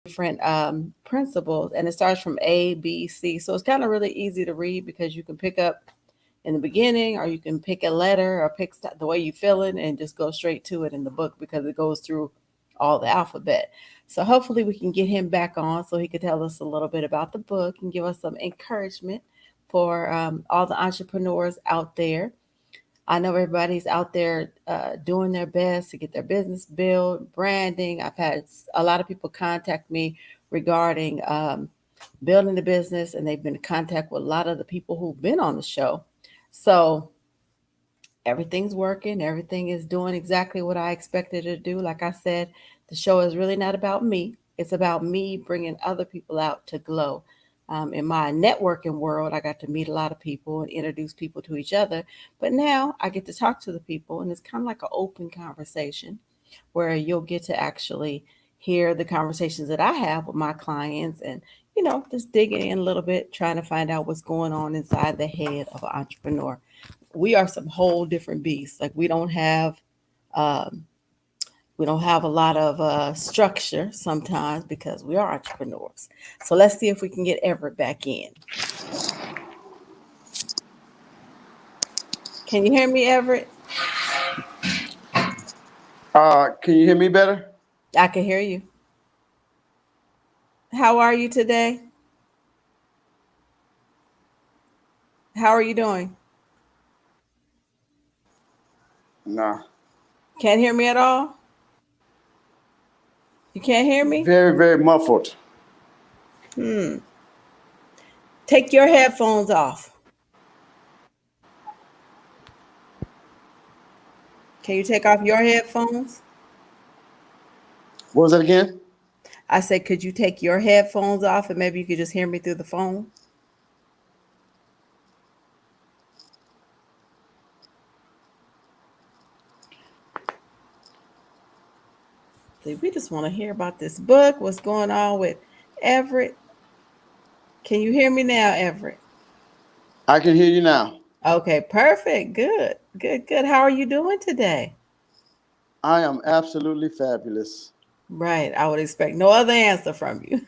different principles, and it starts from A, B, C. So it's kind of really easy to read because you can pick up in the beginning, or you can pick a letter or pick the way you feeling and just go straight to it in the book because it goes through all the alphabet. So hopefully we can get him back on so he could tell us a little bit about the book and give us some encouragement for all the entrepreneurs out there. I know everybody's out there doing their best to get their business built, branding. I've had a lot of people contact me regarding building the business, and they've been in contact with a lot of the people who've been on the show. So everything's working, everything is doing exactly what I expected it to do. Like I said, the show is really not about me, it's about me bringing other people out to glow. In my networking world, I got to meet a lot of people and introduce people to each other. But now I get to talk to the people, and it's kind of like an open conversation where you'll get to actually hear the conversations that I have with my clients and, just digging in a little bit, trying to find out what's going on inside the head of an entrepreneur. We are some whole different beasts. Like um, we don't have a lot of structure sometimes because we are entrepreneurs. So let's see if we can get Everett back in. Can you hear me, Everett? Can you hear me better? I can hear you. How are you today? How are you doing? No. Can't hear me at all? You can't hear me? Very, very muffled. Hmm. Take your headphones off. Can you take off your headphones? What was that again? I said, could you take your headphones off and maybe you could just hear me through the phone? See, we just want to hear about this book. What's going on with Everett? Can you hear me now, Everett? I can hear you now. Okay, perfect. Good, good, good. How are you doing today? I am absolutely fabulous. Right. I would expect no other answer from you.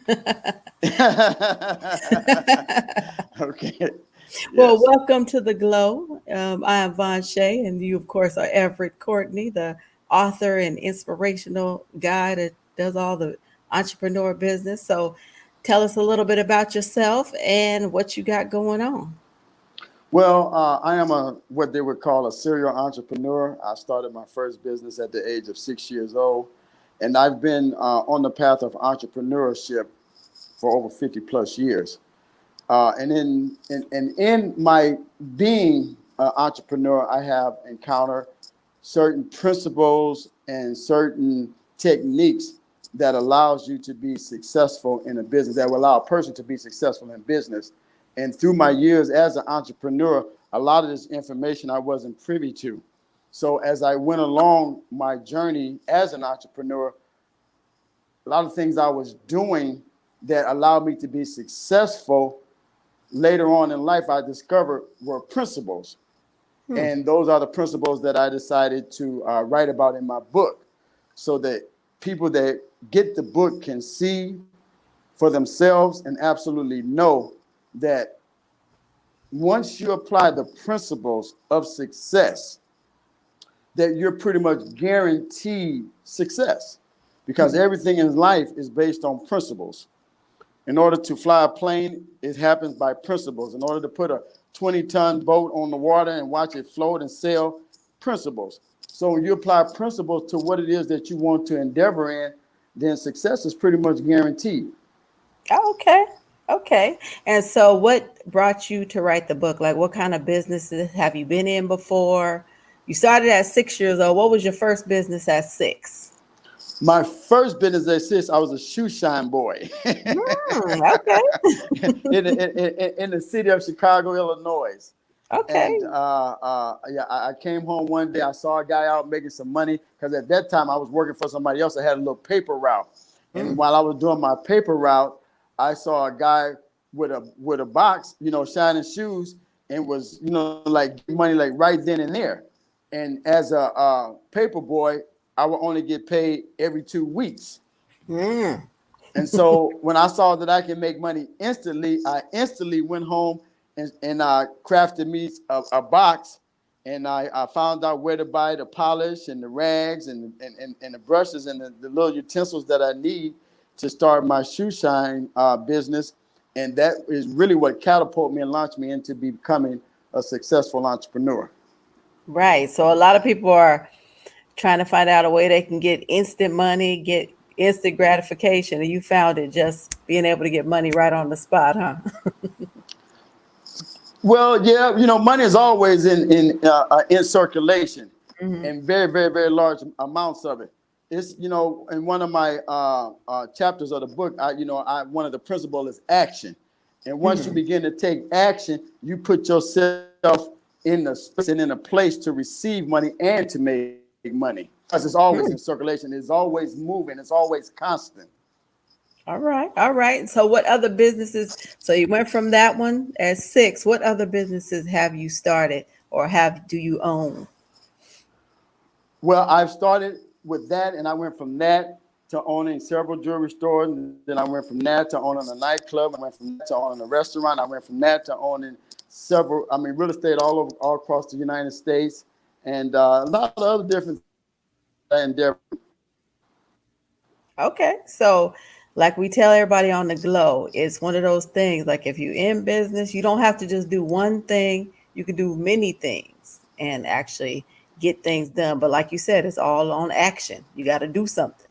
Okay. Well, Yes. welcome to the Glow. I am Vonshai, and you, of course, are Everett Courtney, the author and inspirational guy that does all the entrepreneur business. So, tell us a little bit about yourself and what you got going on. Well, I am a what they would call a serial entrepreneur. I started my first business at the age of 6 years old, and I've been on the path of entrepreneurship for over 50 plus years. And in my being an entrepreneur, I have encountered certain principles and certain techniques that allows you to be successful in a business, that will allow a person to be successful in business. And through my years as an entrepreneur, a lot of this information I wasn't privy to. So as I went along my journey as an entrepreneur, a lot of things I was doing that allowed me to be successful later on in life, I discovered were principles. Hmm. And those are the principles that I decided to write about in my book so that people that get the book can see for themselves and absolutely know that once you apply the principles of success, that you're pretty much guaranteed success because everything in life is based on principles. In order to fly a plane, it happens by principles. In order to put a 20-ton boat on the water and watch it float and sail, principles. So when you apply principles to what it is that you want to endeavor in, then success is pretty much guaranteed. Okay. Okay. And so, what brought you to write the book? Like, what kind of businesses have you been in before? You started at 6 years old. What was your first business at six? My first business as this, I was a shoe shine boy Okay. in the city of Chicago, Illinois. Okay. And yeah, I came home one day. I saw a guy out making some money because at that time I was working for somebody else. I had a little paper route, and Mm. while I was doing my paper route, I saw a guy with a box, shining shoes, and was like getting money like right then and there. And as a paper boy, I would only get paid every 2 weeks. Mm. And so when I saw that I can make money instantly, I instantly went home and I crafted me a box, and I found out where to buy the polish and the rags and the brushes and the little utensils that I need to start my shoe shine business. And that is really what catapulted me and launched me into becoming a successful entrepreneur. Right. So a lot of people are trying to find out a way they can get instant money, get instant gratification, and you found it just being able to get money right on the spot, huh? Well, yeah, money is always in circulation, Hmm. and very, very, very large amounts of it. It's in one of my chapters of the book, I one of the principles is action, and once you Hmm. begin to take action, you put yourself in the space and in a place to receive money and to make money, because it's always in circulation, it's always moving, it's always constant. All right. All right. So what other businesses? So you went from that one at six. What other businesses have you started or do you own? Well, I've started with that, and I went from that to owning several jewelry stores. And then I went from that to owning a nightclub. I went from that to owning a restaurant. I went from that to owning real estate all across the United States, and a lot of other different endeavors. Okay. So like we tell everybody on the glow, it's one of those things like if you're in business, you don't have to just do one thing. You can do many things and actually get things done. But like you said, it's all on action. You got to do something.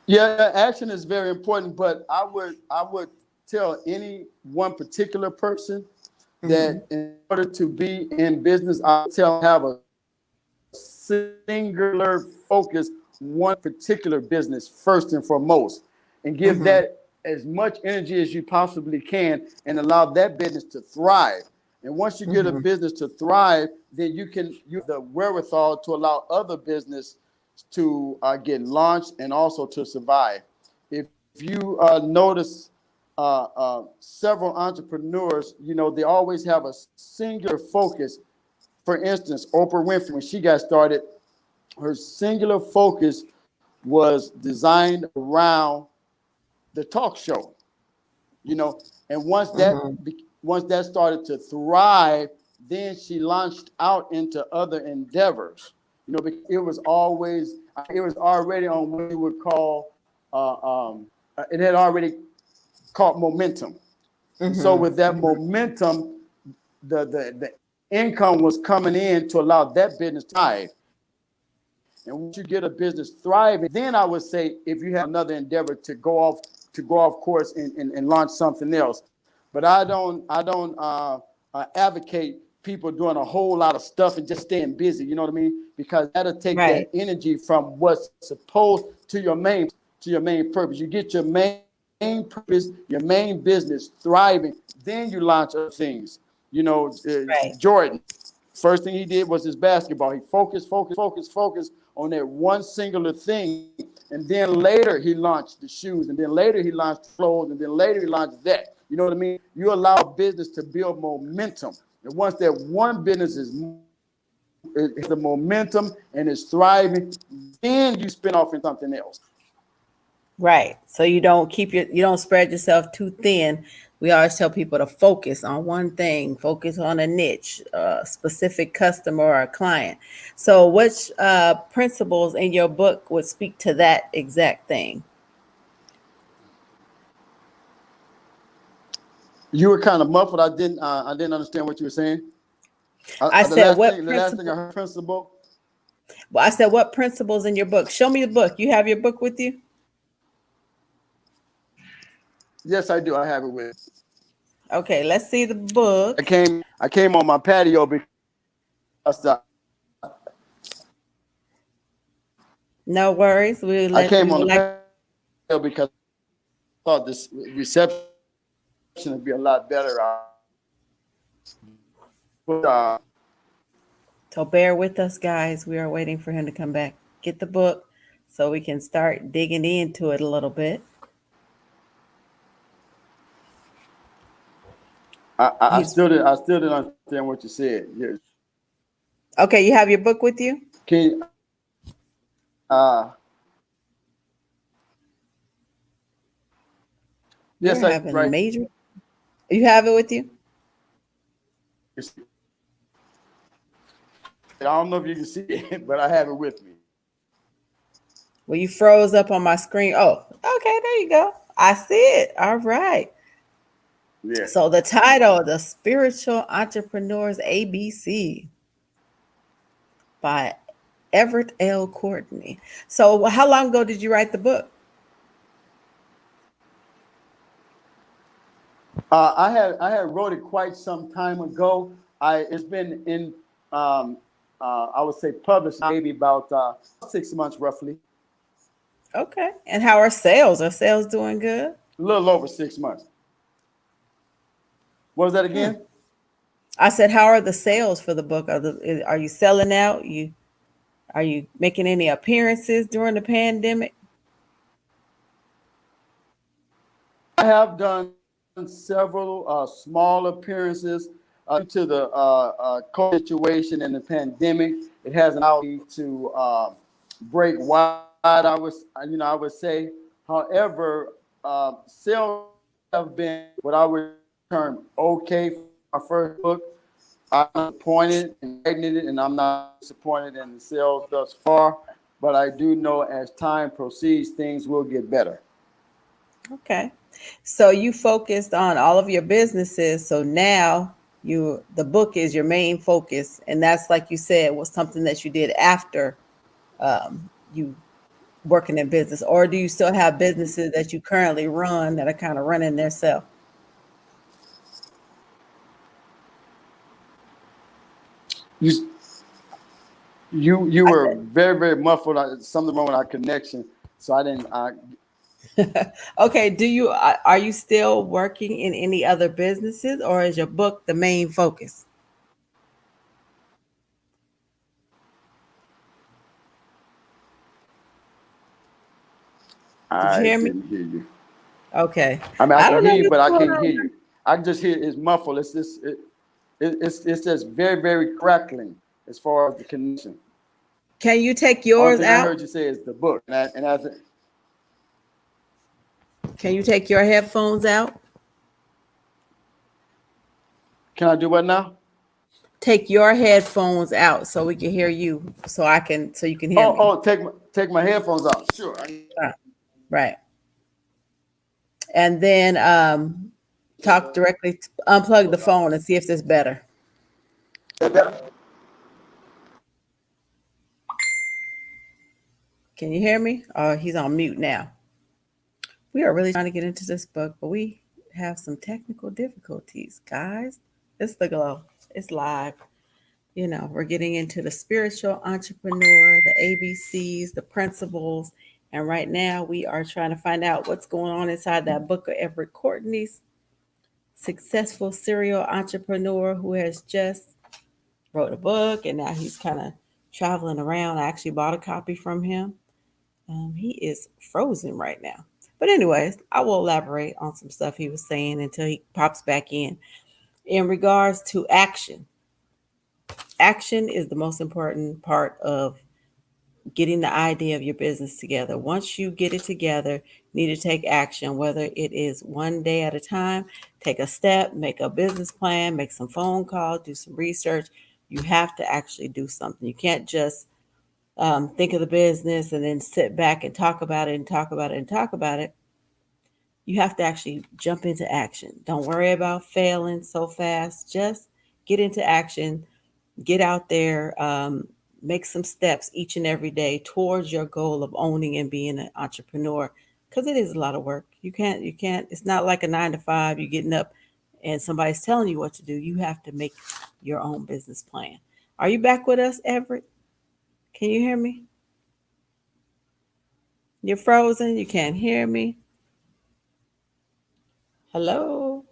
Yeah, action is very important, but I would tell any one particular person Hmm. that in order to be in business, I would tell them have a singular focus, one particular business first and foremost, and give Hmm. that as much energy as you possibly can and allow that business to thrive. And once you get a Hmm. business to thrive, then you have the wherewithal to allow other business to get launched and also to survive. If you notice several entrepreneurs, they always have a singular focus. For instance, Oprah Winfrey, when she got started, her singular focus was designed around the talk show, and Hmm. once that started to thrive, then she launched out into other endeavors, because it was already on what you would call it had already caught momentum. And so Hmm. with that momentum, the income was coming in to allow that business to thrive. And once you get a business thriving, then I would say if you have another endeavor to go off course and launch something else. But I don't advocate people doing a whole lot of stuff and just staying busy. You know what I mean? Because that'll take that Right. energy from what's supposed to your main purpose. You get your main purpose, your main business thriving, then you launch other things. Right. Jordan, first thing he did was his basketball. He focused on that one singular thing. And then later he launched the shoes. And then later he launched clothes. And then later he launched that. You know what I mean? You allow business to build momentum. And once that one business is the momentum and is thriving, then you spin off in something else. Right. So you don't spread yourself too thin. We always tell people to focus on one thing, focus on a niche, a specific customer or a client. So which principles in your book would speak to that exact thing? You were kind of muffled. I didn't understand what you were saying. I The said last what thing, the last thing I principle heard, principle. well, I said what principles in your book? Show me the book. You have your book with you? Yes, I do. I have it with. Okay, let's see the I book. came. I came on my patio because No worries. I We came on would the like. patio because I thought this reception would be a lot better. But So bear with us, guys. We are waiting for him to come back. Get the book so we can start digging into it a little bit. I He's still didn't understand what you said. Yes. okay. You have your book with you? Can We're Yes, I having right. major. You have it with you? I don't know if you can see it, but I have it with me. Well, you froze up on my screen. Oh, okay, there you go. I see it. All right. Yeah. So the title, The Spiritual Entrepreneur's ABC by Everett L. Courtney. So how long ago did you write the book? I had wrote it quite some time ago. I It's been in um, I would say published maybe about 6 months roughly, Okay. And how are sales? Are sales doing good? a little over 6 months. What was that Hmm. again? I said, how are the sales for the book? Are you selling out? Are you making any appearances during the pandemic? I have done several small appearances due to the COVID situation and the pandemic. It hasn't allowed me to break wide. I would say. However, sales have been what I would term okay for my first book. I'm not disappointed in writing it, and I'm not disappointed in the sales thus far. But I do know as time proceeds, things will get better. Okay. So you focused on all of your businesses. So now the book is your main focus. And that's like you said, was something that you did after you working in business. Or do you still have businesses that you currently run that are kind of running themselves? You you I were very muffled. Something wrong with our connection, so I didn't. said, okay. Are you still working in any other businesses or is your book the main focus? Did you I hear me? didn't hear you. Okay. I mean, I I can don't hear know you, what's but I going can't hear on. you. I can just hear it's muffled. It's just very crackling as far as the connection. Can you take Only yours thing I out? heard you say is the book, and I said, Can you take your headphones out? can I do what now? Take your headphones out so we can hear you, so you can hear me. Take my headphones off. Sure. Ah, right. And then talk directly, unplug the phone and see if it's better. Can you hear me? Oh, he's on mute now. We are really trying to get into this book, but we have some technical difficulties, guys. It's the glow. It's live. We're getting into the spiritual entrepreneur, the ABCs, the principles. And right now we are trying to find out what's going on inside that book of Everett Courtney's successful serial entrepreneur who has just wrote a book and now he's kind of traveling around. I actually bought a copy from him. He is frozen right now. But anyways, I will elaborate on some stuff he was saying until he pops back in. In regards to action, action is the most important part of getting the idea of your business together. Once you get it together, you need to take action, whether it is one day at a time, take a step, make a business plan, make some phone calls, do some research. You have to actually do something. You can't just think of the business and then sit back and talk about it and talk about it and talk about it. You have to actually jump into action. Don't worry about failing so fast. Just get into action, get out there, make some steps each and every day towards your goal of owning and being an entrepreneur. Because it is a lot of work. It's not like a 9 to 5. You're getting up and somebody's telling you what to do. You have to make your own business plan. Are you back with us, Everett? Can you hear me? You're frozen. You can't hear me. Hello?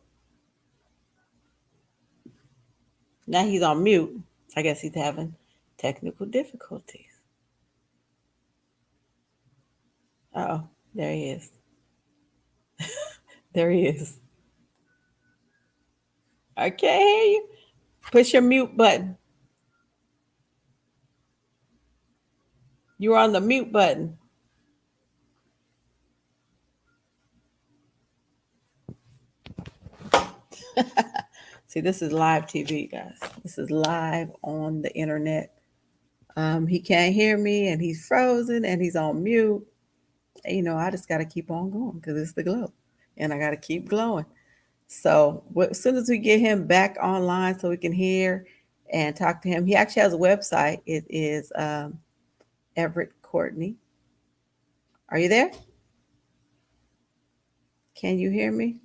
Now he's on mute. I guess he's having technical difficulties. Oh, there he is. There he is. I can't hear you. Push your mute button. You're on the mute button. See, this is live TV, guys. This is live on the internet. He can't hear me, and he's frozen, and he's on mute. And, I just got to keep on going because it's the glow, and I got to keep glowing. So as soon as we get him back online, so we can hear and talk to him, he actually has a website. It is Everett Courtney. Are you there? Can you hear me?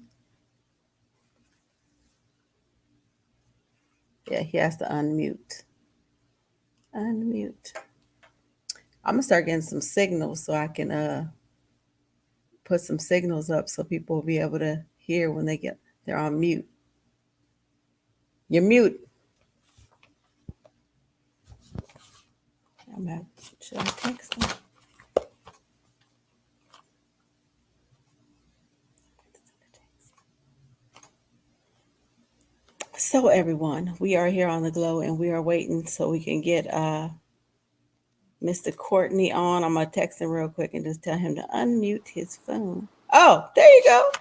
Yeah, he has to unmute. Unmute. I'm gonna start getting some signals so I can put some signals up so people will be able to hear when they're on mute. You're mute. Should I text them? So everyone, we are here on the glow and we are waiting so we can get Mr. Courtney on. I'm gonna text him real quick and just tell him to unmute his phone. Oh, there you go.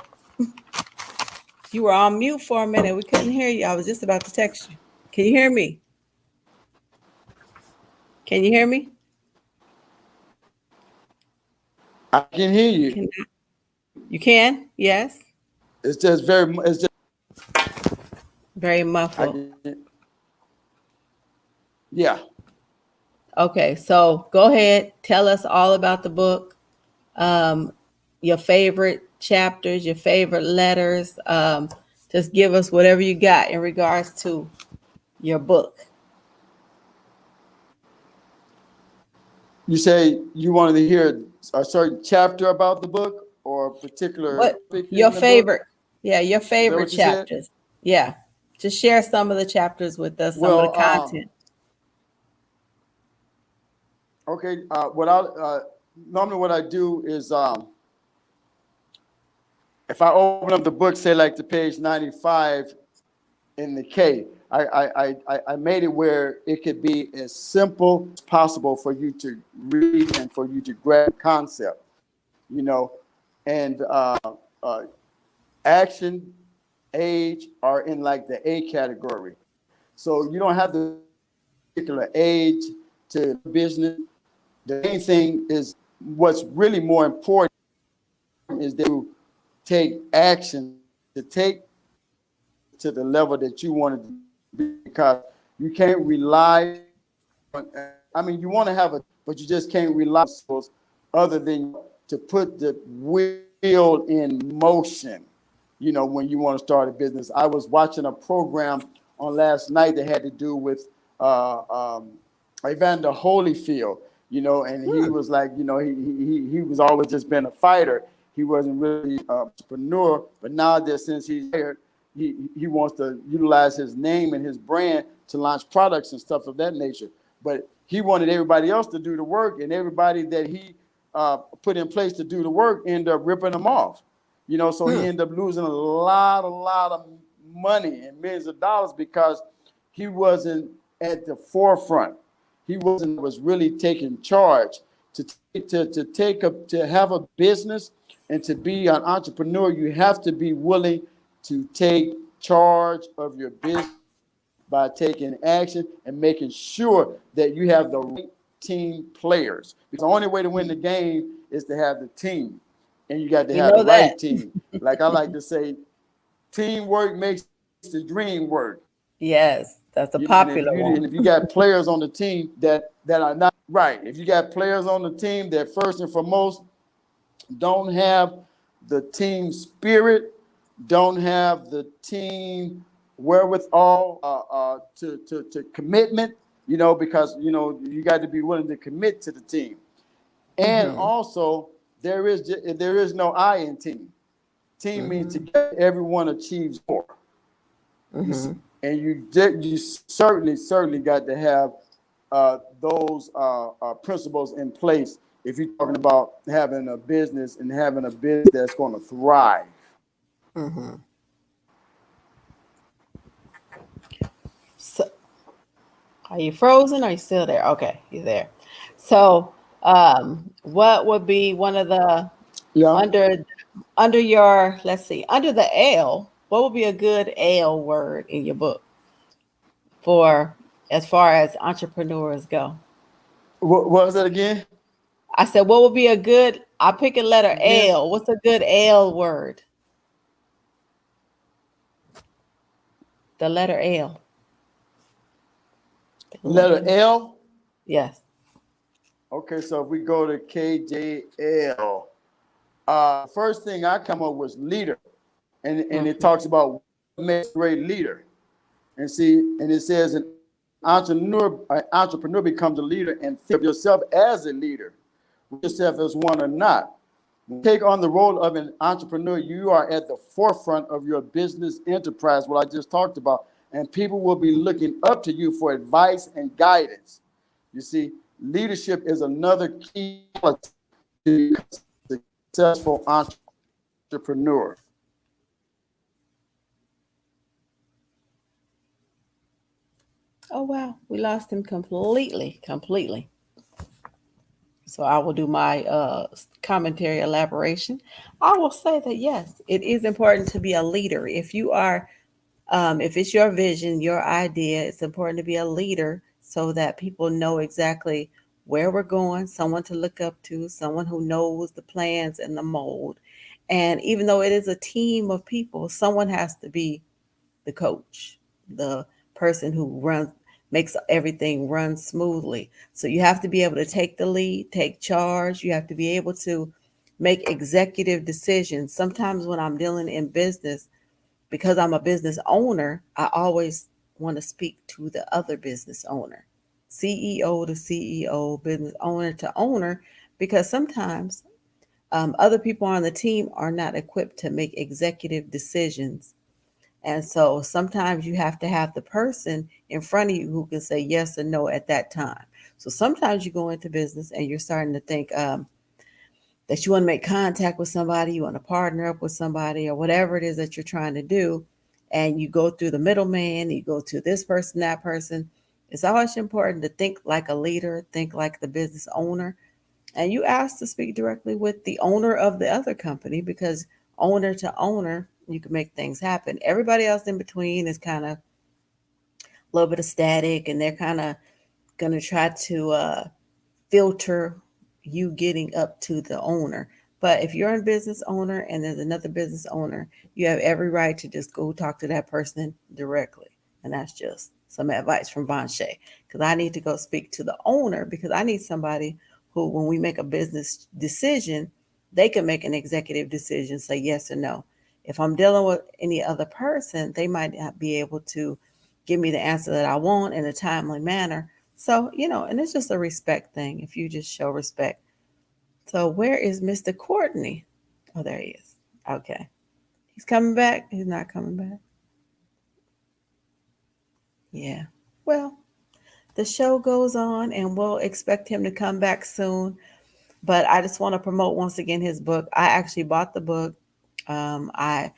You were on mute for a minute. We couldn't hear you. I was just about to text you. Can you hear me? Can you hear me? I can hear you. You can? Yes. It's just very muffled. Yeah. Okay, so go ahead. Tell us all about the book. Your favorite chapters, your favorite letters. Just give us whatever you got in regards to your book. You say you wanted to hear a certain chapter about the book or a particular topic your favorite? Yeah, your favorite chapters. Yeah, just share some of the chapters with us. Some of the content. Okay. Normally what I do is if I open up the book, say like to page 95 in the K, I made it where it could be as simple as possible for you to read and for you to grab the concept, and action, age are in like the A category. So you don't have the particular age to business. The main thing is what's really more important is that you take action to take to the level that you want to be, because you can't rely on, you want to have but you just can't rely on skills other than to put the wheel in motion, when you want to start a business. I was watching a program on last night that had to do with Evander Holyfield, and he was like, he was always just been a fighter. He wasn't really an entrepreneur, but now that since he's here, he wants to utilize his name and his brand to launch products and stuff of that nature. But he wanted everybody else to do the work, and everybody that he put in place to do the work ended up ripping them off. So he ended up losing a lot of money and millions of dollars because he wasn't at the forefront. He was really taking charge to have a business and to be an entrepreneur. You have to be willing to take charge of your business by taking action and making sure that you have the right team players. Because the only way to win the game is to have the team, and you got to have the right team. Like I like to say, teamwork makes the dream work. Yes, that's a popular one. And if you got players on the team that are not right, if you got players on the team that first and foremost don't have the team spirit, don't have the team wherewithal to commitment, because you got to be willing to commit to the team. And also there is no I in team. Team means together everyone achieves more. And you certainly got to have those principles in place if you're talking about having a business and having a business that's going to thrive. So, are you frozen? Are you still there? Okay, you're there. So, what would be one of the under your, let's see, under the L? What would be a good L word in your book for as far as entrepreneurs go? What was that again? I said, what would be a good? I pick a letter Again, L. What's a good L word? The letter L. letter L. Yes. Okay, so if we go to KJL, first thing I come up with leader, and it Mhm. talks about what makes a great leader. And see, and it says an entrepreneur becomes a leader and think of yourself as a leader, yourself as one or not. When you take on the role of an entrepreneur, you are at the forefront of your business enterprise, what I just talked about, and people will be looking up to you for advice and guidance. You see, leadership is another key quality to become a successful entrepreneur. Oh wow, we lost him completely, completely. So I will do my commentary elaboration. I will say that yes, it is important to be a leader. If you are, if it's your vision, your idea, it's important to be a leader so that people know exactly where we're going, someone to look up to, someone who knows the plans and the mold. And even though it is a team of people, someone has to be the coach, the person who runs, makes everything run smoothly. So you have to be able to take the lead, take charge. You have to be able to make executive decisions. Sometimes when I'm dealing in business, because I'm a business owner, I always want to speak to the other business owner, CEO to CEO, business owner to owner, because sometimes other people on the team are not equipped to make executive decisions, and so sometimes you have to have the person in front of you who can say yes or no at that time. So sometimes you go into business and you're starting to think that you want to make contact with somebody, you want to partner up with somebody, or whatever it is that you're trying to do. And you go through the middleman, you go to this person, that person. It's always important to think like a leader, think like the business owner, and you ask to speak directly with the owner of the other company, because owner to owner, you can make things happen. Everybody else in between is kind of a little bit of static, and they're kind of going to try to filter you getting up to the owner. But if you're a business owner and there's another business owner, you have every right to just go talk to that person directly. And that's just some advice from Vonshai. Because I need to go speak to the owner, because I need somebody who, when we make a business decision, they can make an executive decision, say yes or no. If I'm dealing with any other person, they might not be able to give me the answer that I want in a timely manner. So, and it's just a respect thing if you just show respect. So, where is Mr. Courtney? Oh, there he is. Okay. He's coming back. He's not coming back. Yeah. Well, the show goes on and we'll expect him to come back soon. But I just want to promote once again his book. I actually bought the book. I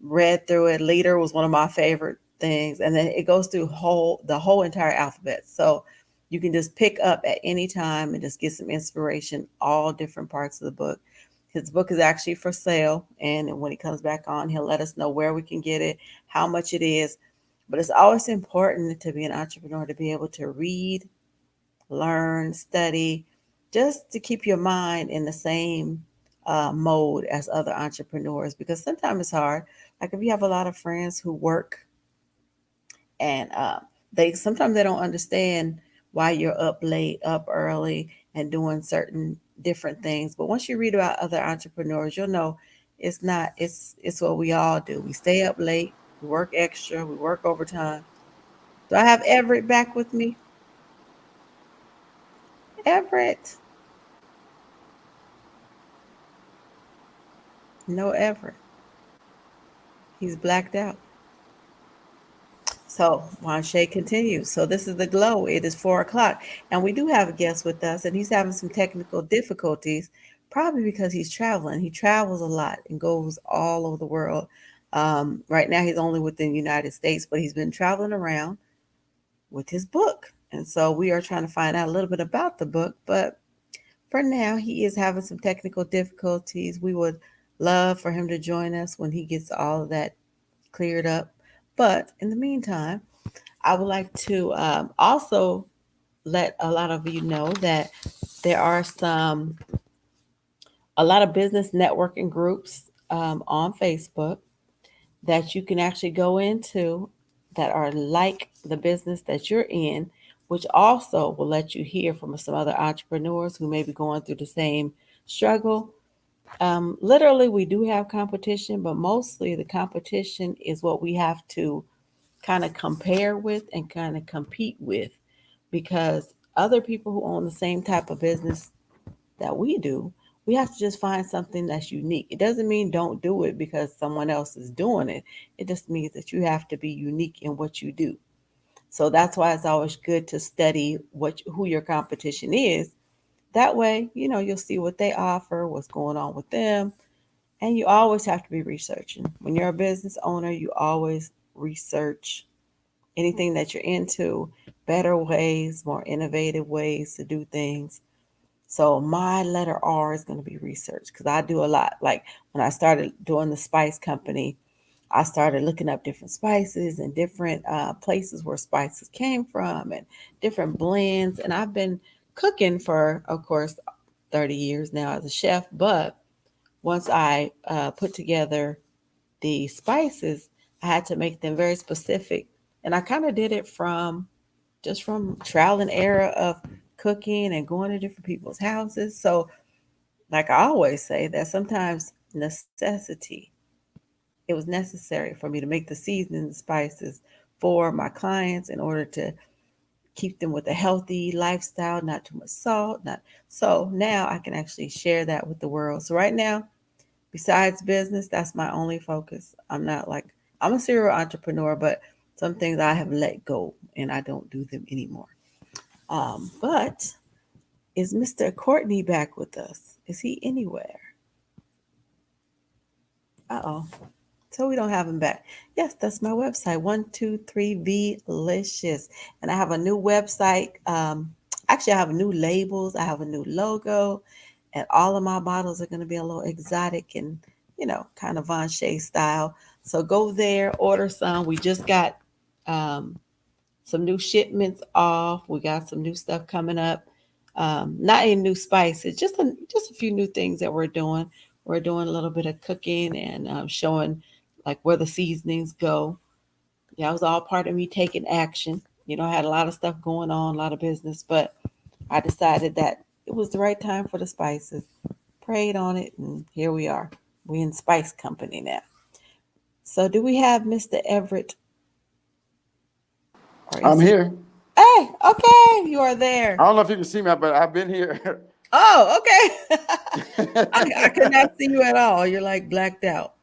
read through it. Leader was one of my favorite things, and then it goes through the whole entire alphabet. So you can just pick up at any time and just get some inspiration, all different parts of the book. His book is actually for sale, and when he comes back on, he'll let us know where we can get it, how much it is. But it's always important to be an entrepreneur to be able to read, learn, study, just to keep your mind in the same mode as other entrepreneurs, because sometimes it's hard. Like if you have a lot of friends who work, and they sometimes they don't understand why you're up late, up early, and doing certain different things. But once you read about other entrepreneurs, you'll know it's not. It's what we all do. We stay up late, we work extra, we work overtime. Do I have Everett back with me? Everett? No, Everett. He's blacked out. So Juan continues. So this is the glow. It is 4 o'clock, and we do have a guest with us, and he's having some technical difficulties, probably because he's traveling. He travels a lot and goes all over the world. Right now, he's only within the United States, but he's been traveling around with his book, and so we are trying to find out a little bit about the book. But for now, he is having some technical difficulties. We would love for him to join us when he gets all of that cleared up. But in the meantime, I would like to also let a lot of you know that there are a lot of business networking groups on Facebook that you can actually go into that are like the business that you're in, which also will let you hear from some other entrepreneurs who may be going through the same struggle. Literally, we do have competition, but mostly the competition is what we have to kind of compare with and kind of compete with because other people who own the same type of business that we do, we have to just find something that's unique. It doesn't mean don't do it because someone else is doing it. It just means that you have to be unique in what you do. So that's why it's always good to study who your competition is. That way, you'll see what they offer, what's going on with them, and you always have to be researching. When you're a business owner, you always research anything that you're into, better ways, more innovative ways to do things. So my letter R is going to be research because I do a lot. Like when I started doing the spice company, I started looking up different spices and different places where spices came from and different blends. And I've been cooking for, of course, 30 years now as a chef. But once I put together the spices, I had to make them very specific. And I kind of did it from trial and error of cooking and going to different people's houses. So, like I always say, that sometimes necessity, it was necessary for me to make the seasoning and spices for my clients in order to keep them with a healthy lifestyle, not too much salt, not so now I can actually share that with the world. So right now, besides business, that's my only focus. I'm a serial entrepreneur, but some things I have let go and I don't do them anymore. But is Mr. Courtney back with us? Is he anywhere? Uh-oh. So we don't have him back. Yes, that's my website, 123Velicious. And I have a new website. Actually, I have new labels. I have a new logo. And all of my bottles are going to be a little exotic and, kind of Vonshai style. So go there, order some. We just got um, some new shipments off. We got some new stuff coming up. Not any new spices, just a few new things that we're doing. We're doing a little bit of cooking and showing like where the seasonings go. Yeah, it was all part of me taking action. I had a lot of stuff going on, a lot of business, but I decided that it was the right time for the spices. Prayed on it, and here we are. We in Spice Company now. So, do we have Mr. Everett, or is I'm he? here. Hey, okay, you are there. I don't know if you can see me, but I've been here. Oh, okay. I could not see you at all. You're like blacked out.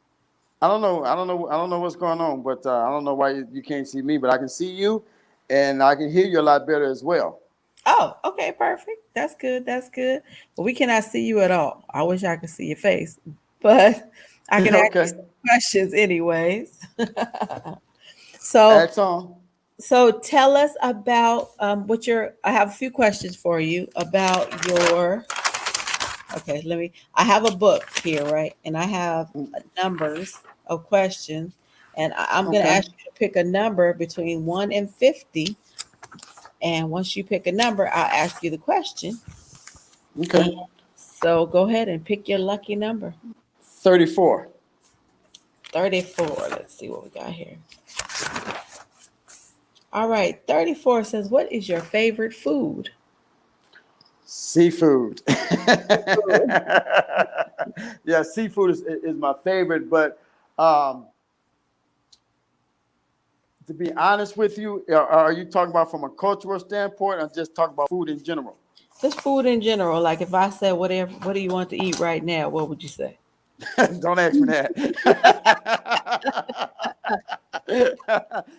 I don't know. I don't know what's going on, but I don't know why you can't see me, but I can see you, and I can hear you a lot better as well. Oh, okay, perfect. That's good. That's good. But we cannot see you at all. I wish I could see your face, but I can ask you Okay. some questions anyways. so, Act on. so tell us about what your. I have a few questions for you about your. Okay, I have a book here, right? And I have numbers of questions, and I'm going to Okay. ask you to pick a number between 1 and 50. And once you pick a number, I'll ask you the question. And Okay. so go ahead and pick your lucky number. 34. 34. Let's see what we got here. All right. 34 says, what is your favorite food? Seafood. Seafood. Yeah, seafood is my favorite, but um, to be honest with you, are you talking about from a cultural standpoint or just talking about food in general? Just food in general. Like if I said, what do you want to eat right now? What would you say? Don't ask me that.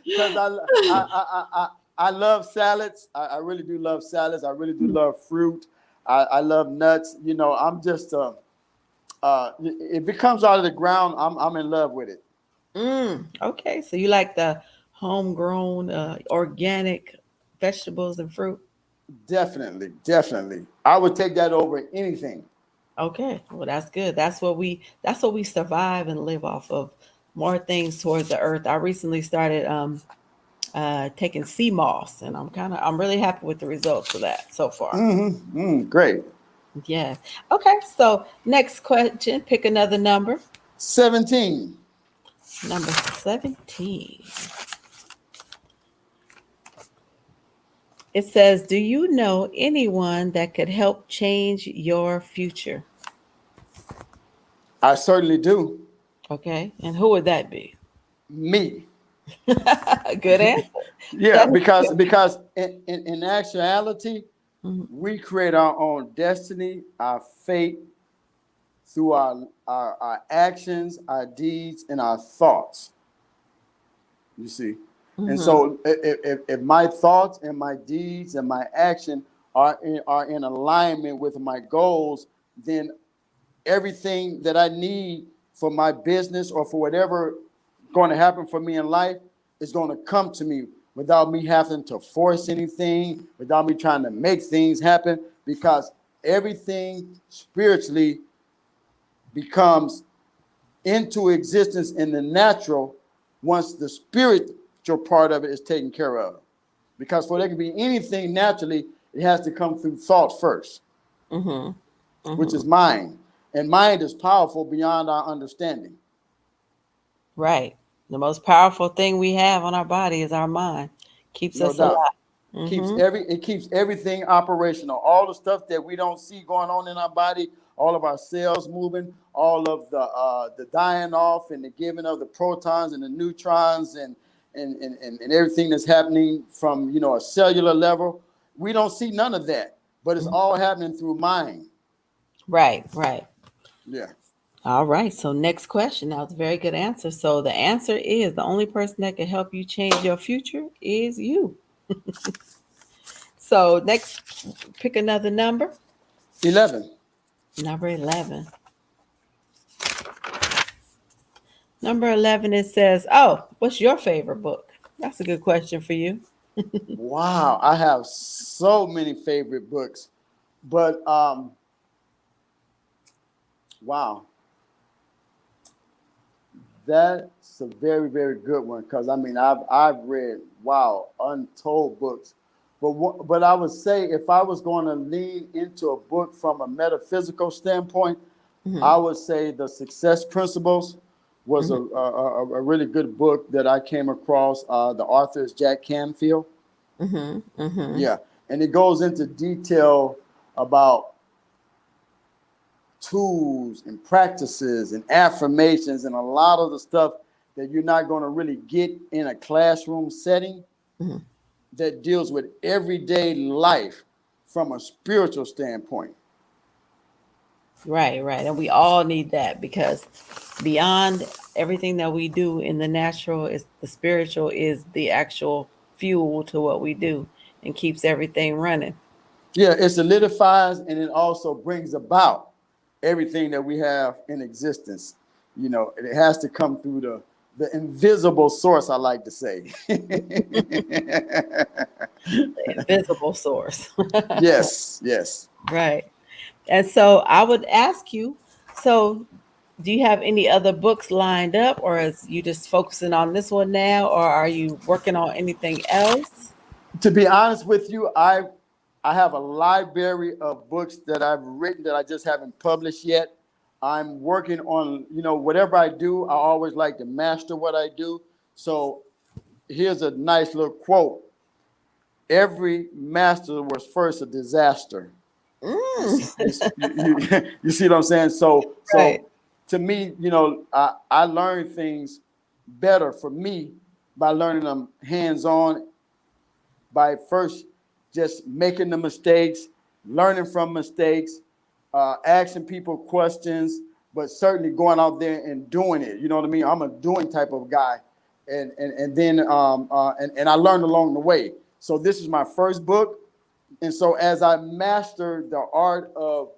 Because I love salads. I really do love salads. I really do love fruit. I love nuts. I'm just if it comes out of the ground, I'm in love with it. Okay. So you like the homegrown, organic vegetables and fruit? Definitely, definitely. I would take that over anything. Okay. Well, that's good. That's what we survive and live off of. more things towards the earth. I recently started taking sea moss, and I'm really happy with the results of that so far. Great. Yeah. Okay. So next question, pick another number. 17. Number 17. It says, "Do you know anyone that could help change your future?" I certainly do. Okay. And who would that be? Me. Good answer. Yeah, That is because in actuality, good. we create our own destiny, our fate through our actions, our deeds, and our thoughts. You see, and Mm-hmm. so if my thoughts and my deeds and my action are in alignment with my goals, then everything that I need for my business or for whatever going to happen for me in life is going to come to me without me having to force anything, without me trying to make things happen, because everything spiritually becomes into existence in the natural once the spiritual part of it is taken care of. Because for there can be anything naturally, it has to come through thought first, Mm-hmm. which Mm-hmm. is mind. And mind is powerful beyond our understanding. Right. The most powerful thing we have on our body is our mind. Keeps No us alive. doubt. Mm-hmm. It keeps everything operational. All the stuff that we don't see going on in our body, all of our cells moving, all of the dying off and the giving of the protons and the neutrons and everything that's happening from a cellular level. We don't see none of that, but it's all happening through mind. Right. Right. Yeah. All right. So next question. That was a very good answer. So the answer is the only person that can help you change your future is you. So next, pick another number. 11. Number 11. Number 11, it says, "Oh, what's your favorite book?" That's a good question for you. Wow, I have so many favorite books, but wow, that's a very, very good one because I mean I've read untold books, but I would say if I was going to lean into a book from a metaphysical standpoint, Hmm. I would say the Success Principles was Hmm. a really good book that I came across. The author is Jack Canfield. Hmm. Hmm. Yeah, and it goes into detail about tools and practices and affirmations and a lot of the stuff that you're not going to really get in a classroom setting Hmm. that deals with everyday life from a spiritual standpoint. Right, right. And we all need that because beyond everything that we do in the natural, is the spiritual is the actual fuel to what we do and keeps everything running. Yeah, it solidifies and it also brings about everything that we have in existence. It has to come through the invisible source, I like to say. The invisible source. Yes, yes. Right. And so I would ask you, so do you have any other books lined up, or is you just focusing on this one now, or are you working on anything else? To be honest with you, I have a library of books that I've written that I just haven't published yet. I'm working on, whatever I do, I always like to master what I do. So here's a nice little quote. Every master was first a disaster. You Mm, see, you see what I'm saying? So right. so to me, I learn things better for me by learning them hands on, by first just making the mistakes, learning from mistakes, asking people questions, but certainly going out there and doing it. You know what I mean? I'm a doing type of guy, and then and I learned along the way. So this is my first book, and so as I mastered the art of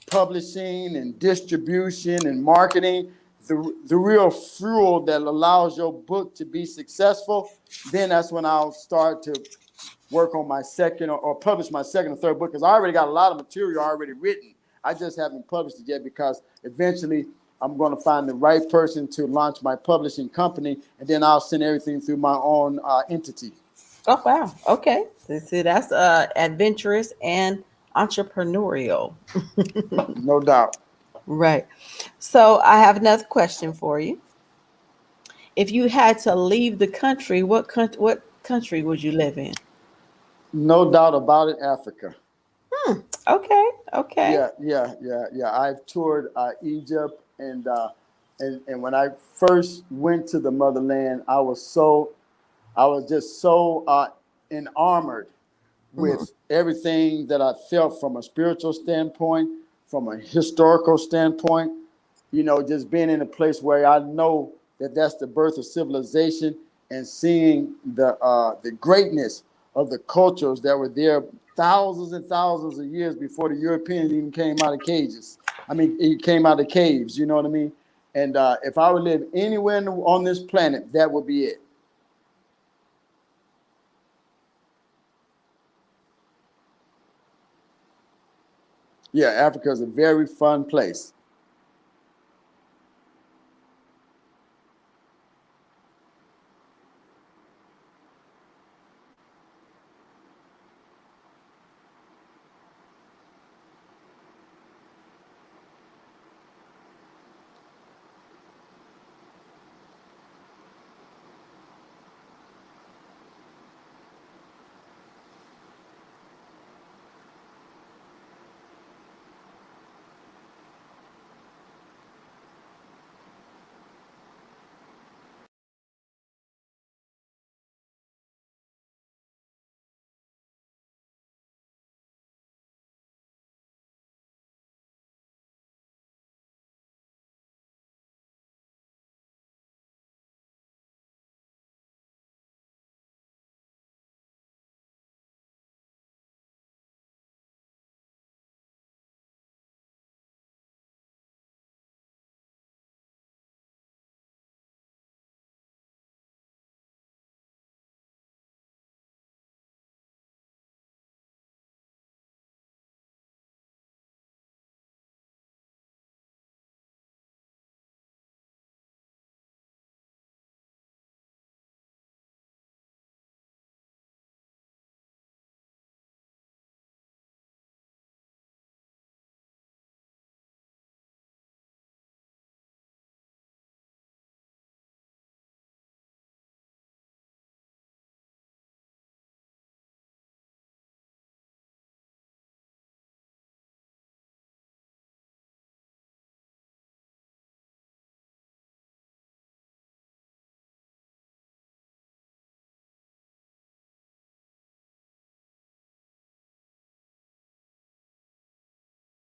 publishing and distribution and marketing, the real fuel that allows your book to be successful, then that's when I'll start to work on my second or publish my second or third book because I already got a lot of material already written. I just haven't published it yet because eventually I'm going to find the right person to launch my publishing company, and then I'll send everything through my own entity. Oh wow. Okay. See, that's adventurous and entrepreneurial. No doubt. Right. So I have another question for you. If you had to leave the country, what country would you live in? No doubt about it, Africa. Okay. Okay. Yeah. I've toured Egypt, and when I first went to the motherland, I was just so enamored Mhm. with everything that I felt from a spiritual standpoint, from a historical standpoint. You know, just being in a place where I know that that's the birth of civilization, and seeing the greatness of the cultures that were there thousands and thousands of years before the Europeans even came out of cages. I mean, it came out of caves. You know what I mean? And if I would live anywhere on this planet, that would be it. Yeah, Africa is a very fun place.